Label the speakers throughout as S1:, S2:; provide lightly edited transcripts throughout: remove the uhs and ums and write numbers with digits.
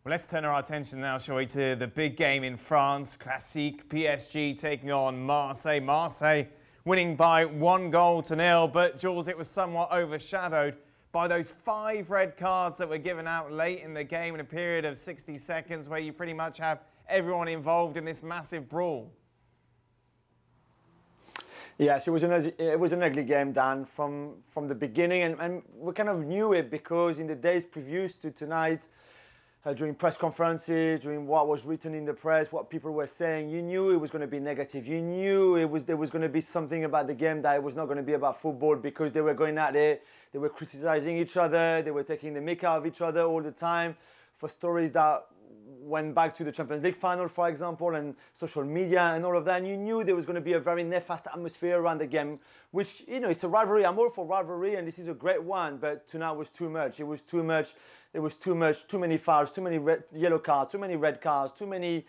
S1: Well, let's turn our attention now, shall we, to the big game in France. Classique, PSG taking on Marseille. Marseille winning by 1-0. But, Jules, it was somewhat overshadowed by those 5 red cards that were given out late in the game in a period of 60 seconds where you pretty much have everyone involved in this massive brawl.
S2: Yes, it was an ugly game, Dan, from the beginning, and we kind of knew it because in the days previous to tonight, during press conferences, during what was written in the press, what people were saying, you knew it was going to be negative. You knew there was going to be something about the game that it was not going to be about football because they were going at it, they were criticizing each other, they were taking the mick out of each other all the time for stories that went back to the Champions League final, for example, and social media and all of that. And you knew there was going to be a very nefast atmosphere around the game, which, you know, it's a rivalry. I'm all for rivalry, and this is a great one, but tonight was too much. It was too much. There was too much, too many fouls, too many yellow cards, too many red cards, too many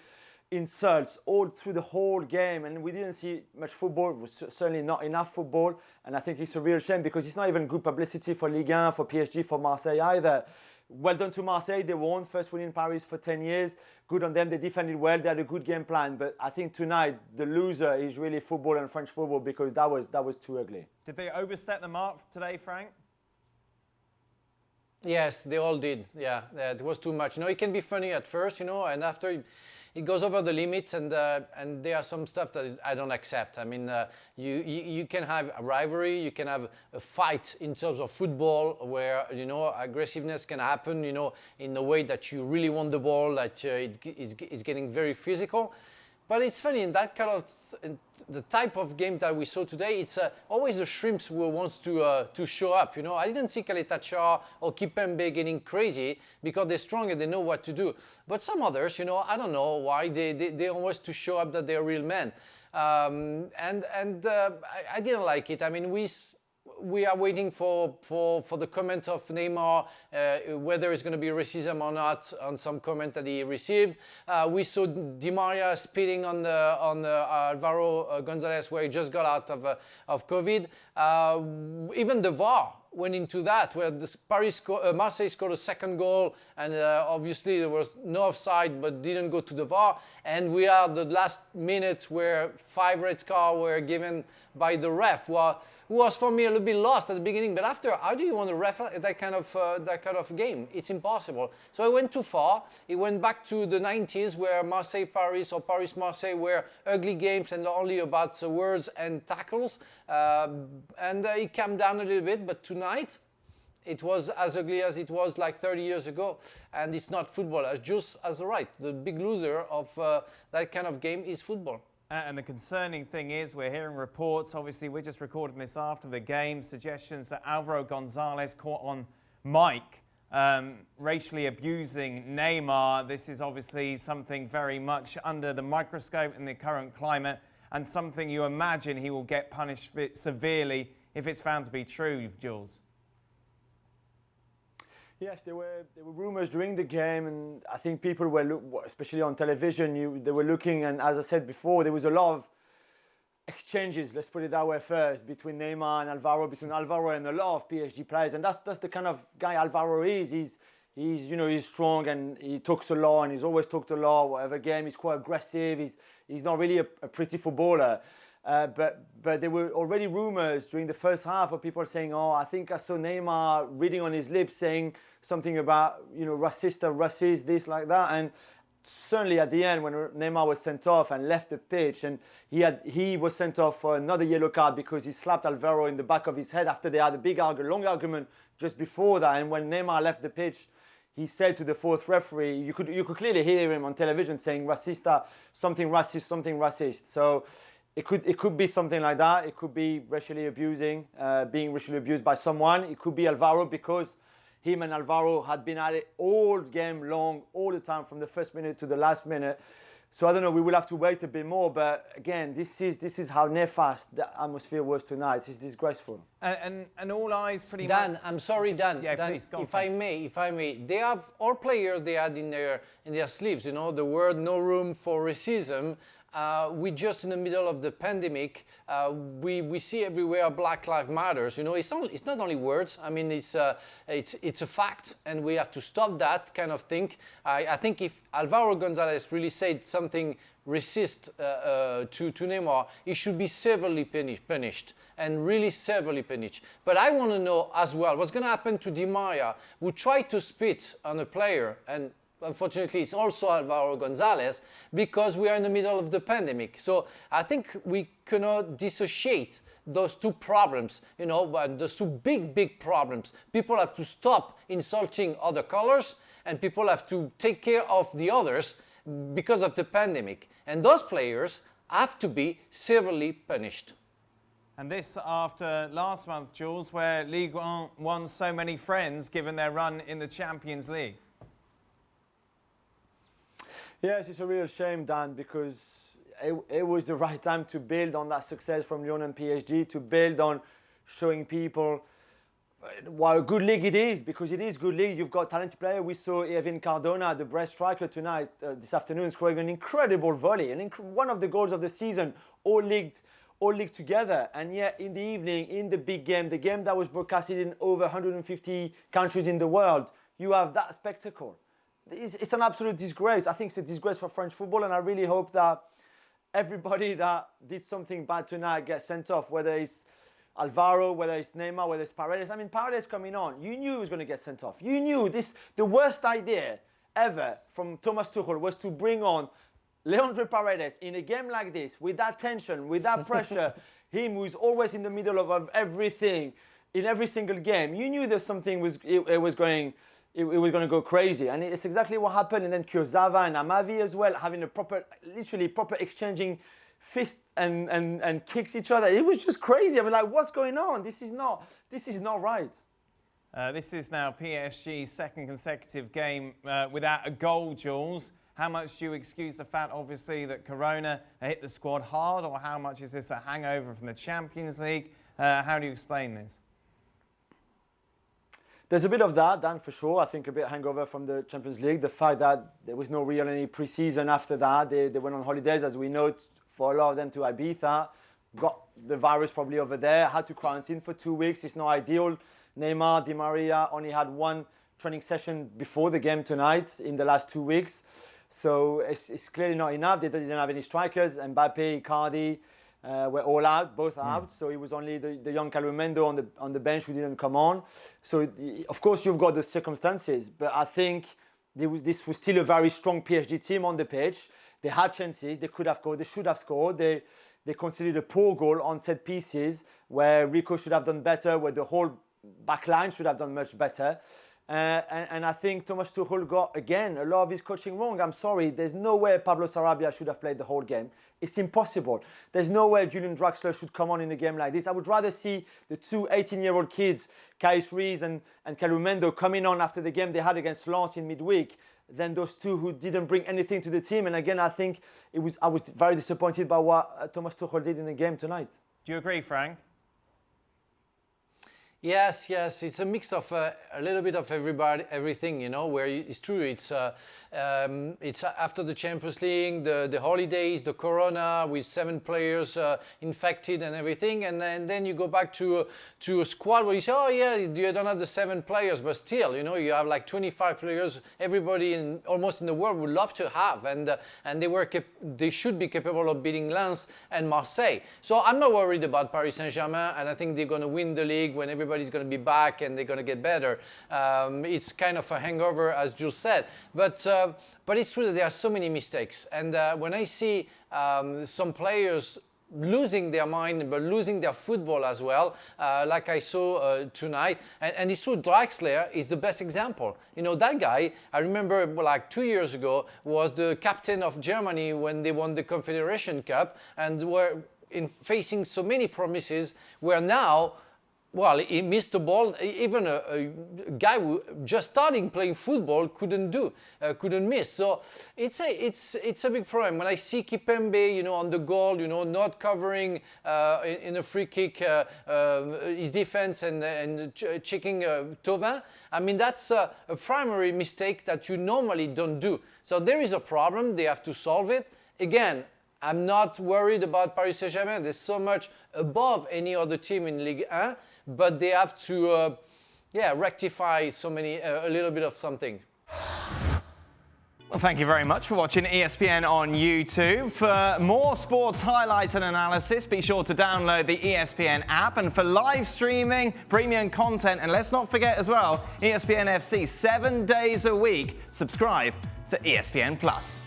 S2: insults all through the whole game, and we didn't see much football. It was certainly not enough football, and I think it's a real shame because it's not even good publicity for Ligue 1, for PSG, for Marseille either. Well done to Marseille, they won, first win in Paris for 10 years. Good on them, they defended well, they had a good game plan. But I think tonight, the loser is really football and French football because that was too ugly.
S1: Did they overstep the mark today, Frank?
S3: Yes, they all did. Yeah, it was too much. You know, it can be funny at first, you know, and after it goes over the limits, and there are some stuff that I don't accept. I mean, you can have a rivalry, you can have a fight in terms of football where, you know, aggressiveness can happen, you know, in the way that you really want the ball, that it's getting very physical. But it's funny, in that kind of, the type of game that we saw today, it's always the shrimps who wants to show up, you know. I didn't see Kaletacha or Kipembe getting crazy because they're strong and they know what to do. But some others, you know, I don't know why, they always to show up that they're real men. I didn't like it. I mean, we are waiting for the comment of Neymar, whether it's going to be racism or not on some comment that he received. We saw Di Maria spitting on Alvaro Gonzalez, where he just got out of COVID. Even the VAR went into that, where Marseille scored a second goal, and obviously there was no offside, but didn't go to the VAR. And we are the last minutes where 5 red cards were given by the ref, who was for me a little bit lost at the beginning. But after, how do you want to ref that kind of game? It's impossible. So it went too far. It went back to the 90s, where Marseille-Paris or Paris-Marseille were ugly games and only about words and tackles. And it calmed down a little bit, but tonight, it was as ugly as it was like 30 years ago. And it's not football. As Jules has the right. The big loser of that kind of game is football.
S1: And the concerning thing is, we're hearing reports, obviously we're just recording this after the game, suggestions that Alvaro Gonzalez caught on mic racially abusing Neymar. This is obviously something very much under the microscope in the current climate, and something you imagine he will get punished severely if it's found to be true, Jules.
S2: Yes, there were rumors during the game, and I think people were, especially on television, they were looking, and as I said before, there was a lot of exchanges, let's put it that way first, between Neymar and Alvaro, between Alvaro and a lot of PSG players, and that's the kind of guy Alvaro is. He's strong and he talks a lot, and he's always talked a lot. Whatever game, he's quite aggressive. He's not really a pretty footballer. But there were already rumors during the first half of people saying, oh, I think I saw Neymar reading on his lips saying something about, you know, racist, this, like that. And certainly at the end, when Neymar was sent off and left the pitch, and he was sent off for another yellow card because he slapped Alvaro in the back of his head after they had a long argument just before that. And when Neymar left the pitch, he said to the 4th referee, you could clearly hear him on television saying racista, something racist. So it could be something like that. It could be racially abusing, being racially abused by someone. It could be Alvaro, because him and Alvaro had been at it all game long, all the time, from the first minute to the last minute. So I don't know, we will have to wait a bit more. But again, this is how nefast the atmosphere was tonight. It's disgraceful.
S1: And all eyes pretty
S3: much... Dan,
S1: much...
S3: I'm sorry, Dan.
S1: Yeah,
S3: Dan,
S1: please, go on.
S3: If I may, they have, all players, they had in their sleeves, you know, the word "no room for racism." we just in the middle of the pandemic. We see everywhere Black Lives Matters. You know, it's not only words. I mean, it's a fact, and we have to stop that kind of thing. I think if Alvaro Gonzalez really said something racist to Neymar, he should be severely punished, and really severely punished. But I want to know as well what's going to happen to Di Maria, who tried to spit on a player, and unfortunately it's also Alvaro Gonzalez, because we are in the middle of the pandemic. So I think we cannot dissociate those two problems, you know, those two big problems. People have to stop insulting other colors, and people have to take care of the others because of the pandemic. And those players have to be severely punished.
S1: And this after last month, Jules, where Ligue won so many friends given their run in the Champions League.
S2: Yes, it's a real shame, Dan, because it was the right time to build on that success from Lyon and PSG, to build on showing people what a good league it is, because it is good league. You've got talented players. We saw Layvin Cardona, the Brest striker tonight, this afternoon, scoring an incredible volley, one of the goals of the season, all league together. And yet in the evening, in the big game, the game that was broadcasted in over 150 countries in the world, you have that spectacle. It's an absolute disgrace. I think it's a disgrace for French football, and I really hope that everybody that did something bad tonight gets sent off, whether it's Alvaro, whether it's Neymar, whether it's Paredes. I mean, Paredes coming on, you knew he was going to get sent off. You knew this. The worst idea ever from Thomas Tuchel was to bring on Leandro Paredes in a game like this, with that tension, with that pressure, him who's always in the middle of everything, in every single game. You knew that something was going to go crazy, and it's exactly what happened. And then Kurzawa and Amavi as well, having a literally proper exchanging fists and kicks each other. It was just crazy. I mean, like, what's going on? This is not right.
S1: This is now PSG's second consecutive game without a goal, Jules. How much do you excuse the fact, obviously, that Corona hit the squad hard, or how much is this a hangover from the Champions League? How do you explain this?
S2: There's a bit of that, Dan, for sure. I think a bit hangover from the Champions League. The fact that there was no real any pre-season after that. They went on holidays, as we know, for a lot of them to Ibiza. Got the virus probably over there. Had to quarantine for 2 weeks. It's not ideal. Neymar, Di Maria only had one training session before the game tonight in the last 2 weeks. So it's clearly not enough. They didn't have any strikers. Mbappe, Icardi were all out, both out. So it was only the young Calumendo on the bench who didn't come on. So of course you've got the circumstances, but I think this was still a very strong PSG team on the pitch. They had chances. They could have scored. They should have scored. They conceded a poor goal on set pieces where Rico should have done better, where the whole back line should have done much better. And I think Thomas Tuchel got, again, a lot of his coaching wrong. I'm sorry. There's no way Pablo Sarabia should have played the whole game. It's impossible. There's no way Julien Draxler should come on in a game like this. I would rather see the two 18-year-old kids, Kais Rees and Calumendo, coming on after the game they had against Lens in midweek than those two who didn't bring anything to the team. And again, I think I was very disappointed by what Thomas Tuchel did in the game tonight.
S1: Do you agree, Frank?
S3: Yes, it's a mix of a little bit of everything, you know, where it's true. It's after the Champions League, the holidays, the Corona with 7 players infected and everything, and then you go back to a squad where you say, oh yeah, you don't have the 7 players, but still, you know, you have like 25 players. Everybody almost in the world would love to have, and they should be capable of beating Lens and Marseille. So I'm not worried about Paris Saint-Germain, and I think they're going to win the league when everybody's going to be back and they're going to get better. It's kind of a hangover, as Jules said, but it's true that there are so many mistakes, and when I see some players losing their mind but losing their football as well, like I saw tonight, and it's true, Draxler is the best example. You know, that guy, I remember like 2 years ago, was the captain of Germany when they won the Confederation Cup and were facing so many promises, where now, well, he missed the ball. Even a guy who just starting playing football couldn't miss. So it's a big problem. When I see Kimpembe, you know, on the goal, you know, not covering in a free kick his defense and checking Thauvin, I mean, that's a primary mistake that you normally don't do. So there is a problem. They have to solve it. Again, I'm not worried about Paris Saint-Germain. They're so much above any other team in Ligue 1, but they have to rectify a little bit of something.
S1: Well, thank you very much for watching ESPN on YouTube. For more sports highlights and analysis, be sure to download the ESPN app. And for live streaming, premium content, and let's not forget as well, ESPN FC 7 days a week. Subscribe to ESPN Plus.